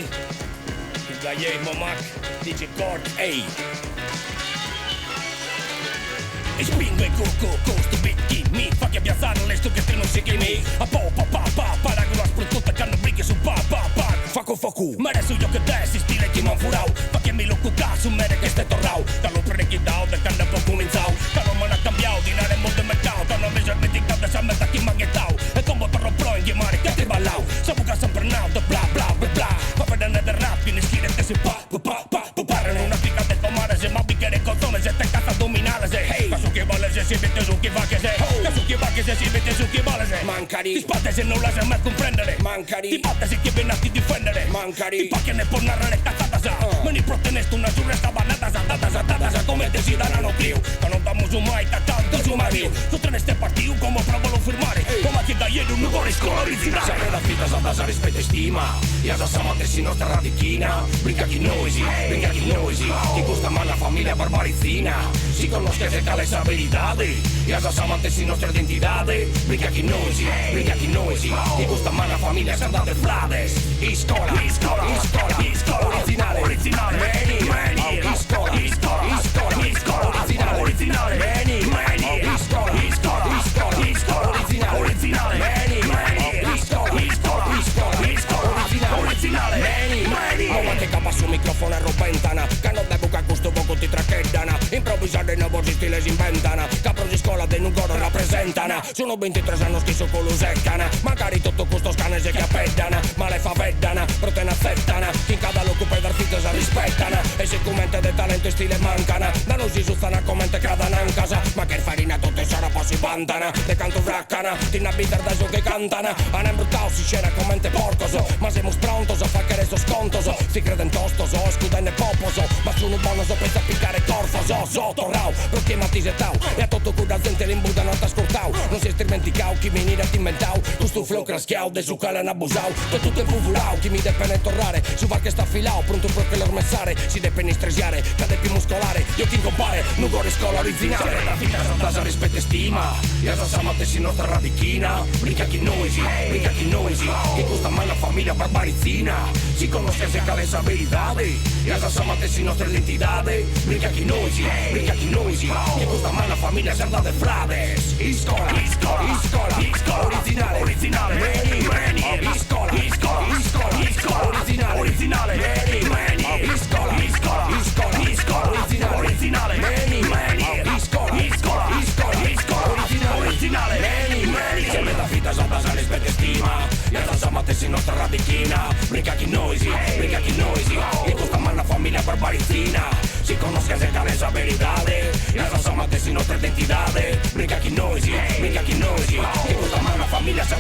originale. Il Gagliemo Mac, DJ Cord, ehi. E spingo il cuco, costo becchi, mi fa che piazzare l'esto che te non si chiami. A po, pa, pa, pa, paragola spruttuta che hanno bricche su pa, pa, pa. Faco focu, ma adesso io che te si stile chi man furau. Fa che mi lo cuca su mere che stai torrau. Da lo prende chi dao, da canna po' cominciau. Da non me l'ha cambiato, di nare molto mercato. Da non vejo il meticao, da sa metta chi maghettau. E combo torro pro in chiamare che ti ballau. Sapu che sempre nato, bla bla bla bla. Ma per dare del rap, in schire che si pa, pa, pa, pa. Tu parlano una pica del tomare, se ma bicchiere cozzone, se te cazzo addominale, se hey. Caso che vale se si mette su chi va che se caso che va che se si mette su chi vale se mancari. Ti spatte se non la sai mai comprendere, mancari. Ti batte se chi viene a ti difendere, mancari. Ti pacche ne può narrare cazzata sa. Me ne protenesto una giurresta banata sa, data sa come te si danno cliu. Che non damo su mai tanto su mai. Tu te ne stai partiu come provalo firmare. Come che da ieri un nuovo riscola originale. Sempre la fita sa rispetto e stima. Ia sa samate si nostra radichina. Brinca chi noisi, brinca chi noisi. Chi gusta mal la famiglia barbarizzina. Si conosce se cale sa veritade. Ia sa samate si nostra identidade. Brinca chi noisi, brinca chi noisi. Chi gusta mal la famiglia sa andate flades. Iscola, iscola, iscola, iscola. Originale, originale. Meni, meni. Iscola, iscola, iscola, iscola. Originale, originale. Meni, meni. Iscola, iscola, iscola, iscola. Originale, originale. Meni, meni. Iscola, iscola, iscola, iscola. Originale, originale. Meni, meni. Mamma che capa su microfono e ropentana. Che non devo che questo poco ti traccheddana. Improvvisare nuovi stili si inventano. Capro di scuola de un coro rappresentano. Sono 23 anni che con lo seccana. Magari tutto questo scanne si chiappedana. Ma le faveddana, proteina fettana. Chi in cada l'occupa e d'artito si rispettano. E sicuramente del talento e stile mancana. Da non si sustana come te cradano in casa. Ma che farina tutte sarà poi si vantana. De canto fraccana, ti nabiter da su che cantana. A ne bruttao si scena come te porcoso. Ma siamo sprontoso, fa che resto scontoso. Si crede in tostoso, scudenne poposo. Ma sono buono so pensa a piccare corfoso. Sotto rau, perché matti se tau. E a tutto cu da gente l'imbuda non t'ascoltau. Non si strimenticau, chi mi nira ti inventau. Questo flow craschiau, de su cale n'abusau. De tutto impuvurau, chi mi depene torrare. Su var che sta filao, pronto per che l'ormessare. Si depene stresiare, cade più muscolare. Io chi incompare, non corre scola originale. La vita sa rispetto e stima. Ia sa samate si nostra radichina. Brinca chi noisi, brinca chi noisi. Che gusta mai la famiglia barbarizzina. Si conosce se cale sa veritade. Ia sa samate si nostra identidade. Brinca chi noisi, brinca chi noisi. Che gusta mai la famiglia se andate frades. Iscola, iscola, iscola, iscola. Originale, originale. Meni, meni. Iscola, iscola, iscola, iscola. Originale, originale. Meni, meni. Iscola, iscola, iscola, iscola. Originale, originale. Meni, meni. Iscola, iscola, iscola, iscola. Originale, originale. Meni, meni. Sempre la vita sa rispetto e stima. Ia sa samate si nostra radichina. Brinca chi noisi, brinca chi noisi. Che gusta mai la famiglia barbarizzina. Si conosce se cale sa veritade. Ia sa samate si nostra identidade. Brinca chi noisi, brinca chi noisi. Che gusta mai la famiglia sa